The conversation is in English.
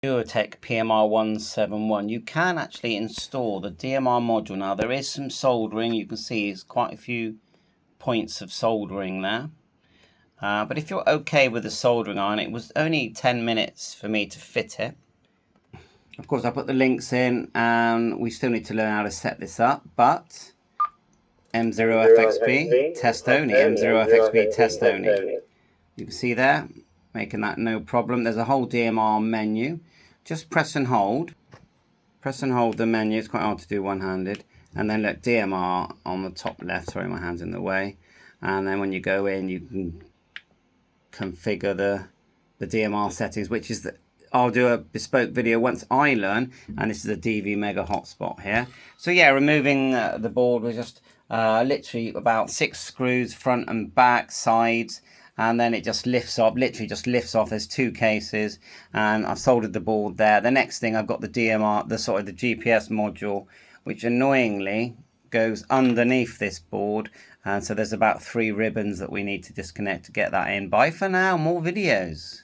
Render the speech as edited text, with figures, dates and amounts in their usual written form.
Guohetec PMR171. You can actually install the DMR module. Now there is some soldering. You can see there's quite a few points of soldering there. But if you're okay with the soldering iron, it was only 10 minutes for me to fit it. Of course, I put the links in, and we still need to learn how to set this up. But M0FXB test only. M0FXB test only. You can see there, making that no problem. There's a whole DMR menu. Just press and hold. Press and hold the menu. It's quite hard to do one-handed. And then look, DMR on the top left. Sorry, my hand's in the way. And then when you go in, you can configure the DMR settings, which is I'll do a bespoke video once I learn. And this is a DV Mega hotspot here. So yeah, removing the board was just literally about 6 screws, front and back, sides. And then it just lifts off, literally just lifts off. There's 2 cases, and I've soldered the board there. The next thing, I've got the DMR, the GPS module, which annoyingly goes underneath this board. And so there's about 3 ribbons that we need to disconnect to get that in. Bye for now, more videos.